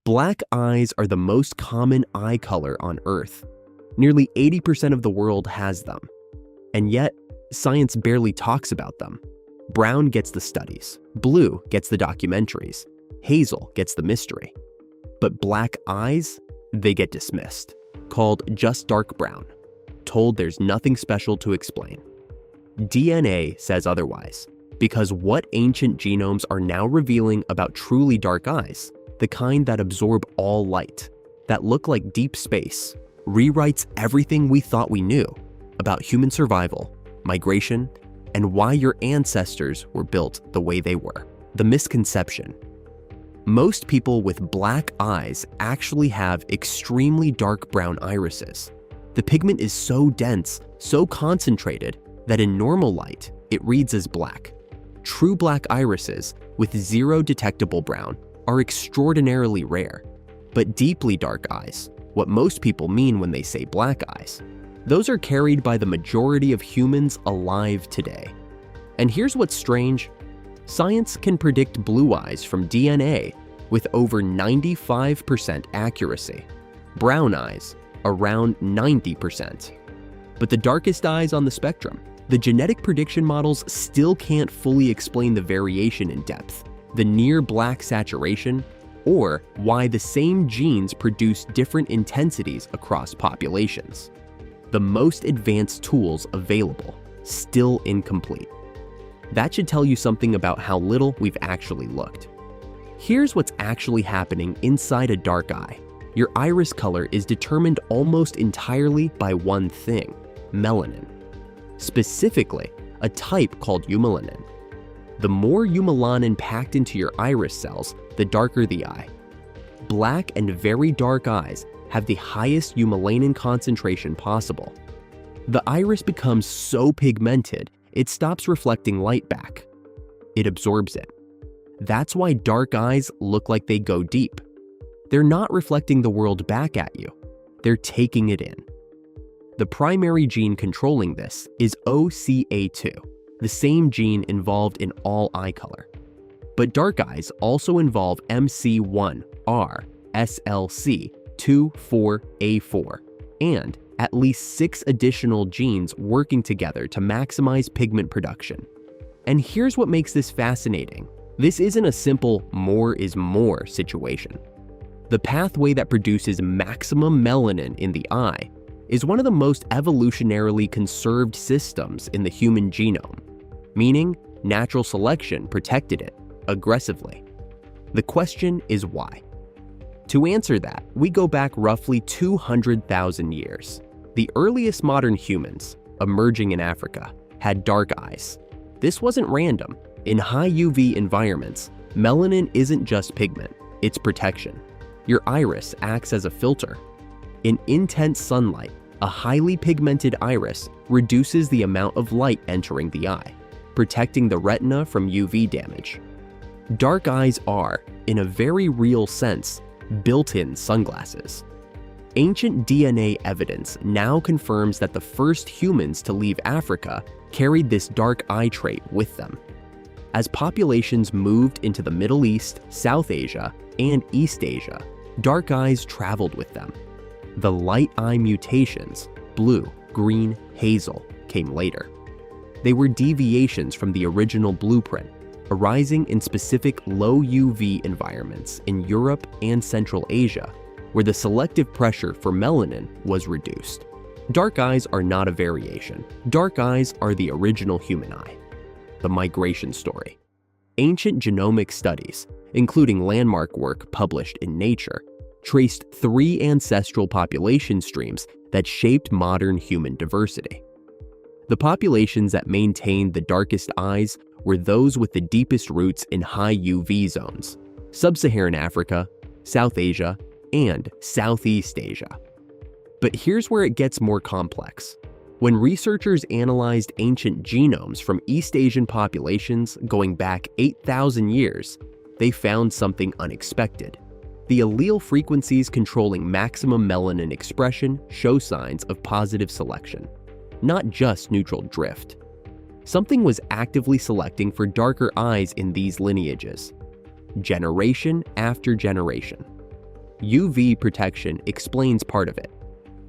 Black eyes are the most common eye color on Earth. Nearly 80% of the world has them. And yet, science barely talks about them. Brown gets the studies, blue gets the documentaries, hazel gets the mystery. But black eyes, they get dismissed, called just dark brown, told there's nothing special to explain. DNA says otherwise, because what ancient genomes are now revealing about truly dark eyes, the kind that absorb all light, that look like deep space, rewrites everything we thought we knew about human survival, migration, and why your ancestors were built the way they were. The misconception. Most people with black eyes actually have extremely dark brown irises. The pigment is so dense, so concentrated, that in normal light, it reads as black. True black irises with zero detectable brown are extraordinarily rare. But deeply dark eyes, what most people mean when they say black eyes, those are carried by the majority of humans alive today. And here's what's strange. Science can predict blue eyes from DNA with over 95% accuracy. Brown eyes, around 90%. But the darkest eyes on the spectrum, the genetic prediction models still can't fully explain the variation in depth, the near black saturation, or why the same genes produce different intensities across populations. The most advanced tools available, still incomplete. That should tell you something about how little we've actually looked. Here's what's actually happening inside a dark eye. Your iris color is determined almost entirely by one thing, melanin. Specifically, a type called eumelanin. The more eumelanin packed into your iris cells, the darker the eye. Black and very dark eyes have the highest eumelanin concentration possible. The iris becomes so pigmented, it stops reflecting light back. It absorbs it. That's why dark eyes look like they go deep. They're not reflecting the world back at you. They're taking it in. The primary gene controlling this is OCA2, the same gene involved in all eye color. But dark eyes also involve MC1R, SLC, 24A4, and at least 6 additional genes working together to maximize pigment production. And here's what makes this fascinating. This isn't a simple more is more situation. The pathway that produces maximum melanin in the eye is one of the most evolutionarily conserved systems in the human genome, meaning natural selection protected it aggressively. The question is why? To answer that, we go back roughly 200,000 years. The earliest modern humans, emerging in Africa, had dark eyes. This wasn't random. In high UV environments, melanin isn't just pigment, it's protection. Your iris acts as a filter. In intense sunlight, a highly pigmented iris reduces the amount of light entering the eye, protecting the retina from UV damage. Dark eyes are, in a very real sense, built-in sunglasses. Ancient DNA evidence now confirms that the first humans to leave Africa carried this dark eye trait with them. As populations moved into the Middle East, South Asia, and East Asia, dark eyes traveled with them. The light eye mutations, blue, green, hazel, came later. They were deviations from the original blueprint, arising in specific low UV environments in Europe and Central Asia, where the selective pressure for melanin was reduced. Dark eyes are not a variation. Dark eyes are the original human eye. The migration story. Ancient genomic studies, including landmark work published in Nature, traced 3 ancestral population streams that shaped modern human diversity. The populations that maintained the darkest eyes were those with the deepest roots in high UV zones, Sub-Saharan Africa, South Asia, and Southeast Asia. But here's where it gets more complex. When researchers analyzed ancient genomes from East Asian populations going back 8,000 years, they found something unexpected. The allele frequencies controlling maximum melanin expression show signs of positive selection, not just neutral drift. Something was actively selecting for darker eyes in these lineages, generation after generation. UV protection explains part of it.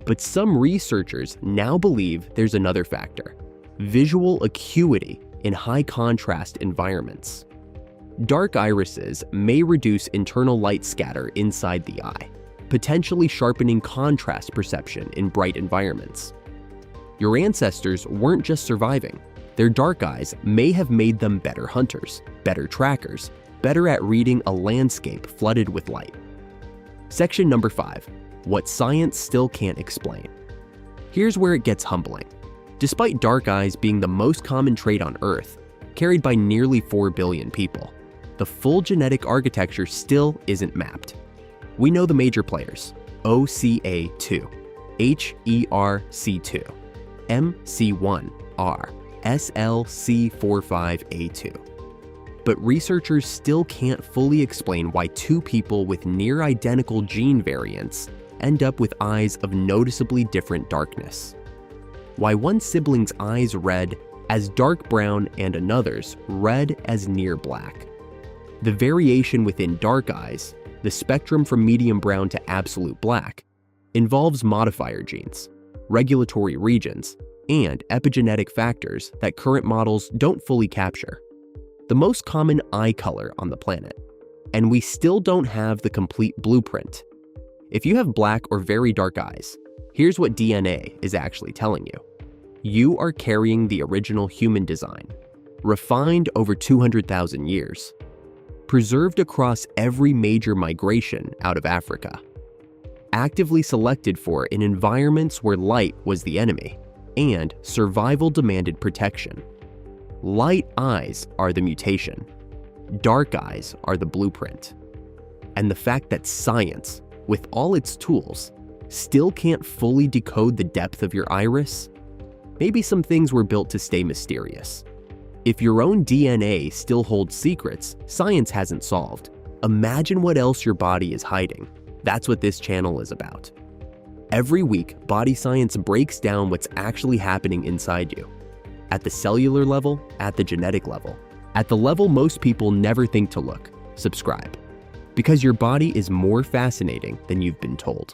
But some researchers now believe there's another factor: visual acuity in high contrast environments. Dark irises may reduce internal light scatter inside the eye, potentially sharpening contrast perception in bright environments. Your ancestors weren't just surviving. Their dark eyes may have made them better hunters, better trackers, better at reading a landscape flooded with light. Section number 5, what science still can't explain. Here's where it gets humbling. Despite dark eyes being the most common trait on Earth, carried by nearly 4 billion people, the full genetic architecture still isn't mapped. We know the major players: OCA2, HERC2, MC1R, SLC45A2. But researchers still can't fully explain why two people with near-identical gene variants end up with eyes of noticeably different darkness. Why one sibling's eyes red as dark brown and another's red as near black. The variation within dark eyes, the spectrum from medium brown to absolute black, involves modifier genes, regulatory regions, and epigenetic factors that current models don't fully capture. The most common eye color on the planet, and we still don't have the complete blueprint. If you have black or very dark eyes, here's what DNA is actually telling you. You are carrying the original human design, refined over 200,000 years, preserved across every major migration out of Africa, actively selected for in environments where light was the enemy, and survival demanded protection. Light eyes are the mutation. Dark eyes are the blueprint. And the fact that science, with all its tools, still can't fully decode the depth of your iris? Maybe some things were built to stay mysterious. If your own DNA still holds secrets science hasn't solved, imagine what else your body is hiding. That's what this channel is about. Every week, Body Science breaks down what's actually happening inside you. At the cellular level, at the genetic level, at the level most people never think to look. Subscribe. Because your body is more fascinating than you've been told.